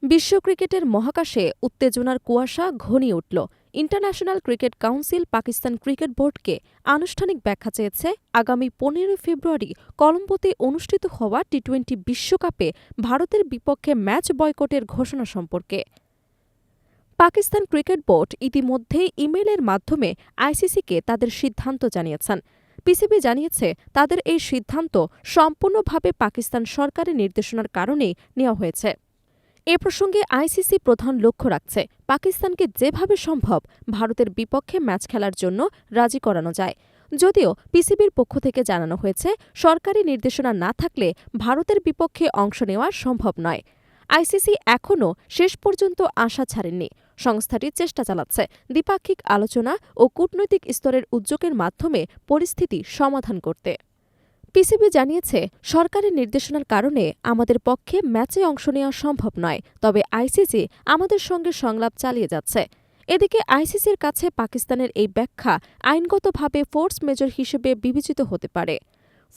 বিশ্ব ক্রিকেটের মহাকাশে উত্তেজনার কুয়াশা ঘনিয়ে উঠল। International cricket council Pakistan cricket বোর্ডকে আনুষ্ঠানিক ব্যাখ্যা চেয়েছে আগামী ১৫ ফেব্রুয়ারি কলম্বোতে অনুষ্ঠিত হওয়া টি-২০ বিশ্বকাপে ভারতের বিপক্ষে ম্যাচ বয়কটের ঘোষণা সম্পর্কে। পাকিস্তান ক্রিকেট বোর্ড ইতিমধ্যেই ইমেইলের মাধ্যমে আইসিসিকে তাদের সিদ্ধান্ত জানিয়েছেন। পিসিবি জানিয়েছে, তাদের এই সিদ্ধান্ত সম্পূর্ণভাবে পাকিস্তান সরকারের নির্দেশনার কারণেই নেওয়া হয়েছে। এ প্রসঙ্গে আইসিসি প্রধান লক্ষ্য রাখছে, পাকিস্তানকে যেভাবে সম্ভব ভারতের বিপক্ষে ম্যাচ খেলার জন্য রাজি করানো যায়। যদিও পিসিবির পক্ষ থেকে জানানো হয়েছে, সরকারি নির্দেশনা না থাকলে ভারতের বিপক্ষে অংশ নেওয়া সম্ভব নয়। আইসিসি এখনও শেষ পর্যন্ত আশা ছাড়েননি। সংস্থাটি চেষ্টা চালাচ্ছে দ্বিপাক্ষিক আলোচনা ও কূটনৈতিক স্তরের উদ্যোগের মাধ্যমে পরিস্থিতি সমাধান করতে। পিসিবি জানিয়েছে, সরকারের নির্দেশনার কারণে আমাদের পক্ষে ম্যাচে অংশ নেওয়া সম্ভব নয়, তবে আইসিসি আমাদের সঙ্গে সংলাপ চালিয়ে যাচ্ছে। এদিকে আইসিসির কাছে পাকিস্তানের এই ব্যাখ্যা আইনগতভাবে ফোর্স মেজর হিসেবে বিবেচিত হতে পারে।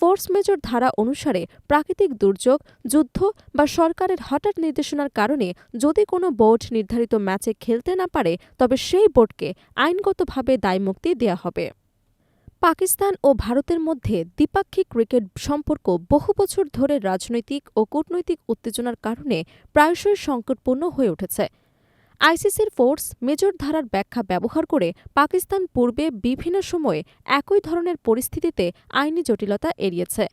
ফোর্স মেজর ধারা অনুসারে প্রাকৃতিক দুর্যোগ, যুদ্ধ বা সরকারের হঠাৎ নির্দেশনার কারণে যদি কোনো বোর্ড নির্ধারিত ম্যাচে খেলতে না পারে, তবে সেই বোর্ডকে আইনগতভাবে দায়মুক্তি দেওয়া হবে। পাকিস্তান ও ভারতের মধ্যে দ্বিপাক্ষিক ক্রিকেট সম্পর্ক বহু বছর ধরে রাজনৈতিক ও কূটনৈতিক উত্তেজনার কারণে প্রায়শই সংকটপূর্ণ হয়ে উঠেছে। আইসিসির ফোর্স মেজর ধারার ব্যাখ্যা ব্যবহার করে পাকিস্তান পূর্বে বিভিন্ন সময়ে একই ধরনের পরিস্থিতিতে আইনি জটিলতা এড়িয়েছে।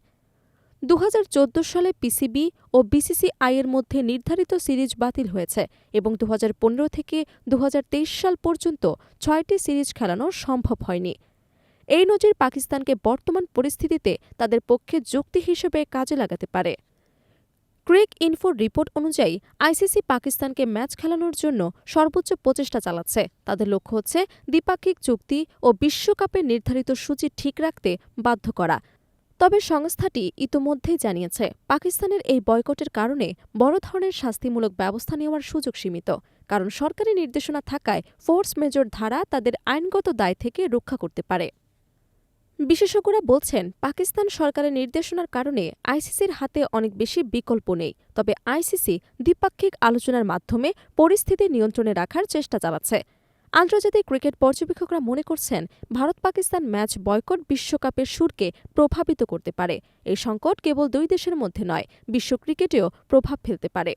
২০১৪ সালে পিসিবি ও বিসিসিআইয়ের মধ্যে নির্ধারিত সিরিজ বাতিল হয়েছে এবং ২০১৫ থেকে ২০২৩ সাল পর্যন্ত ৬টি সিরিজ খেলানো সম্ভব হয়নি। এই নজির পাকিস্তানকে বর্তমান পরিস্থিতিতে তাদের পক্ষে যুক্তি হিসেবে কাজে লাগাতে পারে। ক্রিক ইনফোর রিপোর্ট অনুযায়ী আইসিসি পাকিস্তানকে ম্যাচ খেলানোর জন্য সর্বোচ্চ প্রচেষ্টা চালাচ্ছে। তাদের লক্ষ্য হচ্ছে দ্বিপাক্ষিক চুক্তি ও বিশ্বকাপের নির্ধারিত সূচি ঠিক রাখতে বাধ্য করা। তবে সংস্থাটি ইতোমধ্যেই জানিয়েছে, পাকিস্তানের এই বয়কটের কারণে বড় ধরনের শাস্তিমূলক ব্যবস্থা নেওয়ার সুযোগ সীমিত, কারণ সরকারি নির্দেশনা থাকায় ফোর্স মেজর ধারা তাদের আইনগত দায় থেকে রক্ষা করতে পারে। বিশেষজ্ঞরা বলছেন, পাকিস্তান সরকারের নির্দেশনার কারণে আইসিসির হাতে অনেক বেশি বিকল্প নেই। তবে আইসিসি দ্বিপাক্ষিক আলোচনার মাধ্যমে পরিস্থিতি নিয়ন্ত্রণে রাখার চেষ্টা চালাচ্ছে। আন্তর্জাতিক ক্রিকেট পর্যবেক্ষকরা মনে করছেন, ভারত পাকিস্তান ম্যাচ বয়কট বিশ্বকাপের সুরকে প্রভাবিত করতে পারে। এই সংকট কেবল দুই দেশের মধ্যে নয়, বিশ্ব ক্রিকেটেও প্রভাব ফেলতে পারে।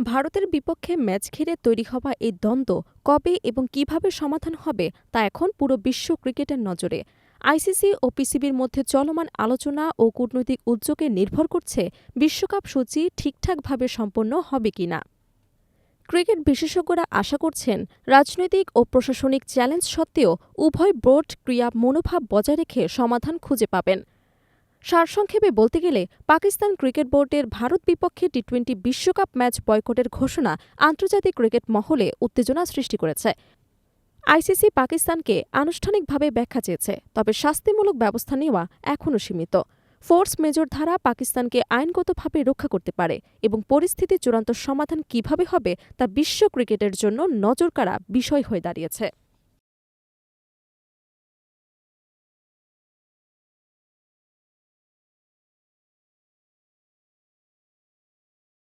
ভারতের বিপক্ষে ম্যাচ ঘিরে তৈরি হওয়া এই দ্বন্দ্ব কবে এবং কিভাবে সমাধান হবে তা এখন পুরো বিশ্ব ক্রিকেটের নজরে। আইসিসি ও পিসিবির মধ্যে চলমান আলোচনা ও কূটনৈতিক উদ্যোগে নির্ভর করছে বিশ্বকাপ সূচি ঠিকঠাকভাবে সম্পন্ন হবে কিনা। ক্রিকেট বিশেষজ্ঞরা আশা করছেন, রাজনৈতিক ও প্রশাসনিক চ্যালেঞ্জ সত্ত্বেও উভয় বোর্ড ক্রীড়া মনোভাব বজায় রেখে সমাধান খুঁজে পাবেন। সারসংক্ষেপে বলতে গেলে, পাকিস্তান ক্রিকেট বোর্ডের ভারত বিপক্ষে টি-২০ বিশ্বকাপ ম্যাচ বয়কটের ঘোষণা আন্তর্জাতিক ক্রিকেট মহলে উত্তেজনা সৃষ্টি করেছে। আইসিসি পাকিস্তানকে আনুষ্ঠানিকভাবে ব্যাখ্যা চেয়েছে, তবে শাস্তিমূলক ব্যবস্থা নেওয়া এখনও সীমিত। ফোর্স মেজর ধারা পাকিস্তানকে আইনগতভাবে রক্ষা করতে পারে এবং পরিস্থিতির চূড়ান্ত সমাধান কিভাবে হবে তা বিশ্ব ক্রিকেটের জন্য নজরকাড়া বিষয় হয়ে দাঁড়িয়েছে।